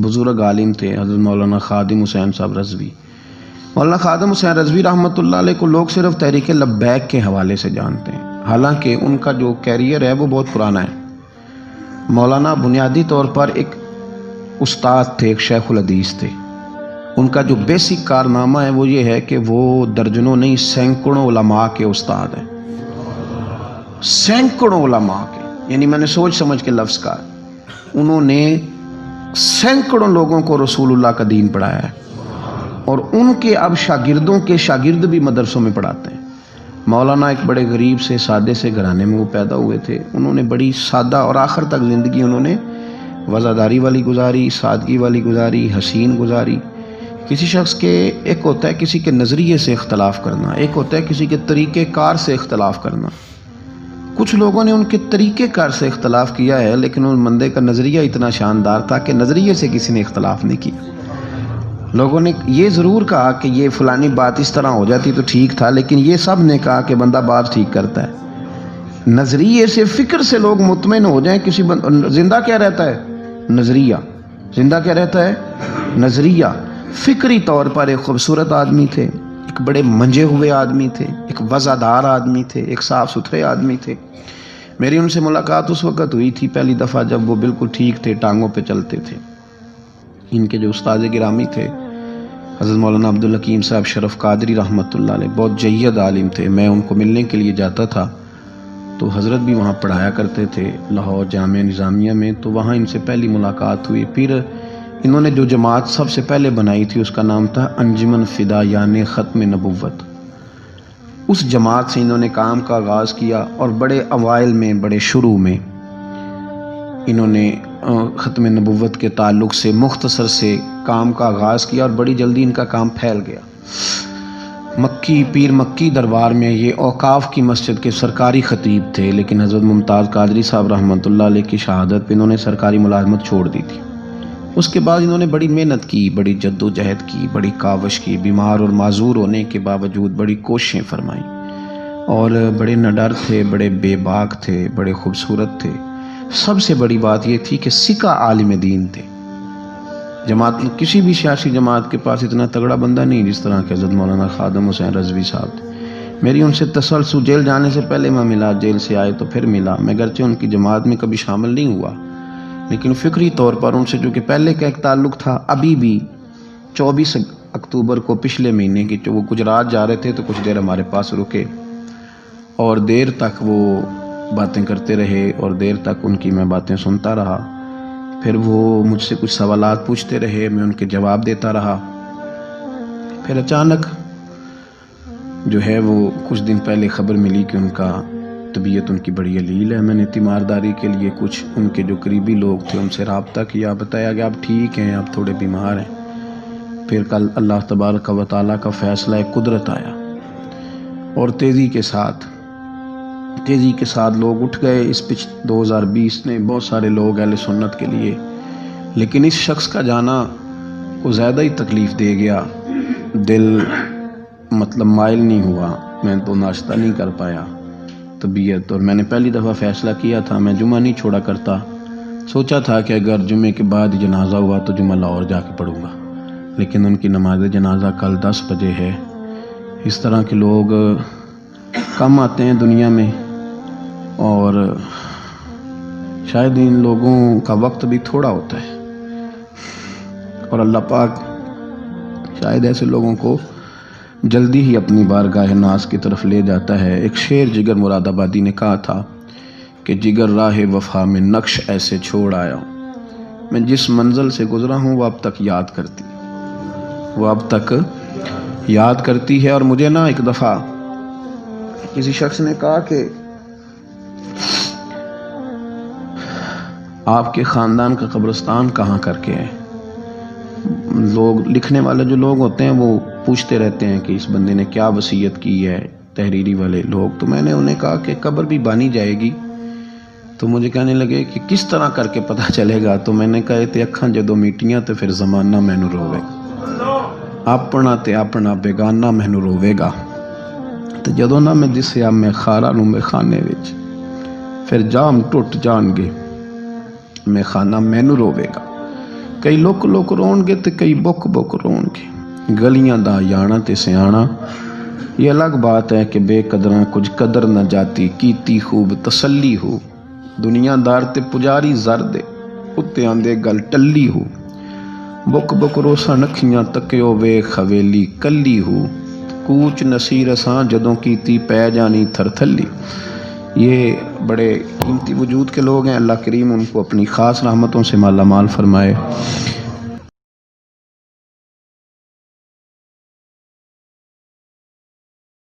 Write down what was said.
بزرگ عالم تھے حضرت مولانا خادم حسین صاحب رضوی۔ مولانا خادم حسین رضوی رحمۃ اللہ علیہ کو لوگ صرف تحریک لبیک کے حوالے سے جانتے ہیں، حالانکہ ان کا جو کیریئر ہے وہ بہت پرانا ہے۔ مولانا بنیادی طور پر ایک استاد تھے، ایک شیخ الحدیث تھے۔ ان کا جو بیسک کارنامہ ہے وہ یہ ہے کہ وہ درجنوں نہیں سینکڑوں علماء کے استاد ہیں، سینکڑوں علماء کے، یعنی میں نے سوچ سمجھ کے لفظ کہا، انہوں نے سینکڑوں لوگوں کو رسول اللہ کا دین پڑھایا ہے، اور ان کے اب شاگردوں کے شاگرد بھی مدرسوں میں پڑھاتے ہیں۔ مولانا ایک بڑے غریب سے سادے سے گھرانے میں وہ پیدا ہوئے تھے، انہوں نے بڑی سادہ اور آخر تک زندگی انہوں نے وزاداری والی گزاری، سادگی والی گزاری، حسین گزاری۔ کسی شخص کے ایک ہوتا ہے کسی کے نظریے سے اختلاف کرنا، ایک ہوتا ہے کسی کے طریقہ کار سے اختلاف کرنا۔ کچھ لوگوں نے ان کے طریقہ کار سے اختلاف کیا ہے، لیکن ان بندے کا نظریہ اتنا شاندار تھا کہ نظریے سے کسی نے اختلاف نہیں کیا۔ لوگوں نے یہ ضرور کہا کہ یہ فلانی بات اس طرح ہو جاتی تو ٹھیک تھا، لیکن یہ سب نے کہا کہ بندہ بات ٹھیک کرتا ہے۔ نظریے سے، فکر سے لوگ مطمئن ہو جائیں کسی زندہ کیا رہتا ہے؟ نظریہ۔ زندہ کیا رہتا ہے؟ نظریہ۔ فکری طور پر ایک خوبصورت آدمی تھے، ایک بڑے منجے ہوئے آدمی تھے، ایک وزادار آدمی تھے، ایک صاف ستھرے آدمی تھے۔ میری ان سے ملاقات اس وقت ہوئی تھی پہلی دفعہ جب وہ بالکل ٹھیک تھے، ٹانگوں پہ چلتے تھے۔ ان کے جو استاد گرامی تھے حضرت مولانا عبدالحکیم صاحب شرف قادری رحمۃ اللہ علیہ، بہت جید عالم تھے۔ میں ان کو ملنے کے لیے جاتا تھا تو حضرت بھی وہاں پڑھایا کرتے تھے لاہور جامعہ نظامیہ میں، تو وہاں ان سے پہلی ملاقات ہوئی۔ پھر انہوں نے جو جماعت سب سے پہلے بنائی تھی اس کا نام تھا انجمن فدایان ختم نبوت۔ اس جماعت سے انہوں نے کام کا آغاز کیا، اور بڑے اوائل میں، بڑے شروع میں انہوں نے ختم نبوت کے تعلق سے مختصر سے کام کا آغاز کیا، اور بڑی جلدی ان کا کام پھیل گیا۔ مکی پیر مکی دربار میں یہ اوقاف کی مسجد کے سرکاری خطیب تھے، لیکن حضرت ممتاز قادری صاحب رحمۃ اللہ علیہ کی شہادت پہ انہوں نے سرکاری ملازمت چھوڑ دی تھی۔ اس کے بعد انہوں نے بڑی محنت کی، بڑی جد و جہد کی، بڑی کاوش کی، بیمار اور معذور ہونے کے باوجود بڑی کوششیں فرمائیں، اور بڑے نڈر تھے، بڑے بے باک تھے، بڑے خوبصورت تھے۔ سب سے بڑی بات یہ تھی کہ سکہ عالم دین تھے۔ جماعت کسی بھی سیاسی جماعت کے پاس اتنا تگڑا بندہ نہیں جس طرح کہ حضرت مولانا خادم حسین رضوی صاحب تھے۔ میری ان سے تسلسل، جیل جانے سے پہلے میں ملا، جیل سے آئے تو پھر ملا۔ میں گرچہ ان کی جماعت میں کبھی شامل نہیں ہوا، لیکن فکری طور پر ان سے جو کہ پہلے کا ایک تعلق تھا، ابھی بھی 24 اکتوبر کو پچھلے مہینے کی وہ گجرات جا رہے تھے تو کچھ دیر ہمارے پاس رکے، اور دیر تک وہ باتیں کرتے رہے، اور دیر تک ان کی میں باتیں سنتا رہا۔ پھر وہ مجھ سے کچھ سوالات پوچھتے رہے، میں ان کے جواب دیتا رہا۔ پھر اچانک جو ہے وہ کچھ دن پہلے خبر ملی کہ ان کا طبیعت ان کی بڑی علیل ہے۔ میں نے تیمارداری کے لیے کچھ ان کے جو قریبی لوگ تھے ان سے رابطہ کیا، بتایا کہ آپ ٹھیک ہیں، آپ تھوڑے بیمار ہیں۔ پھر کل اللہ تبارک و تعالیٰ کا فیصلہ قدرت آیا، اور تیزی کے ساتھ لوگ اٹھ گئے۔ اس 2020 نے بہت سارے لوگ اہل سنت کے لیے، لیکن اس شخص کا جانا کو زیادہ ہی تکلیف دے گیا۔ دل مائل نہیں ہوا، میں تو ناشتہ نہیں کر پایا طبیعت، اور میں نے پہلی دفعہ فیصلہ کیا تھا میں جمعہ نہیں چھوڑا کرتا۔ سوچا تھا کہ اگر جمعے کے بعد جنازہ ہوا تو جمعہ لاہور جا کے پڑھوں گا، لیکن ان کی نماز جنازہ کل 10 بجے ہے۔ اس طرح کے لوگ کم آتے ہیں دنیا میں، اور شاید ان لوگوں کا وقت بھی تھوڑا ہوتا ہے، اور اللہ پاک شاید ایسے لوگوں کو جلدی ہی اپنی بارگاہ ناز کی طرف لے جاتا ہے۔ ایک شعر جگر مراد آبادی نے کہا تھا کہ جگر راہ وفا میں نقش ایسے چھوڑ آیا ہوں، میں جس منزل سے گزرا ہوں وہ اب تک یاد کرتی ہے۔ اور مجھے نا ایک دفعہ کسی شخص نے کہا کہ آپ کے خاندان کا قبرستان کہاں کر کے ہے؟ لوگ لکھنے والے جو لوگ ہوتے ہیں وہ پوچھتے رہتے ہیں کہ اس بندے نے کیا وصیت کی ہے، تحریری والے لوگ۔ تو میں نے انہیں کہا کہ قبر بھی بانی جائے گی۔ تو مجھے کہنے لگے کہ کس طرح کر کے پتہ چلے گا؟ تو میں نے کہا تے اکھاں جدوں میٹیاں تو پھر زمانہ مینوں روے گا، اپنا تے اپنا بیگانہ مینوں روے گا، تے جدوں نہ میں دسیا میں خارا نوں میں خانے وچ، پھر جام ٹوٹ جان گے میں خانہ مینوں روے گا۔ کئی لک لک رون گے تو کئی بک بک رون گے، گلیاں دا یانا تے سیانا۔ یہ الگ بات ہے کہ بے قدراں کچھ قدر نہ جاتی، کیتی خوب تسلی ہو، دنیا دار تے پجاری زر دے، اتے آندے گل ٹلی ہو، بک بک روسا نکھیاں تکیو وے خویلی کلی ہو، کوچ نصیر اساں جدوں کیتی پے جانی تھر تھلی۔ یہ بڑے قیمتی وجود کے لوگ ہیں، اللہ کریم ان کو اپنی خاص رحمتوں سے مالا مال فرمائے۔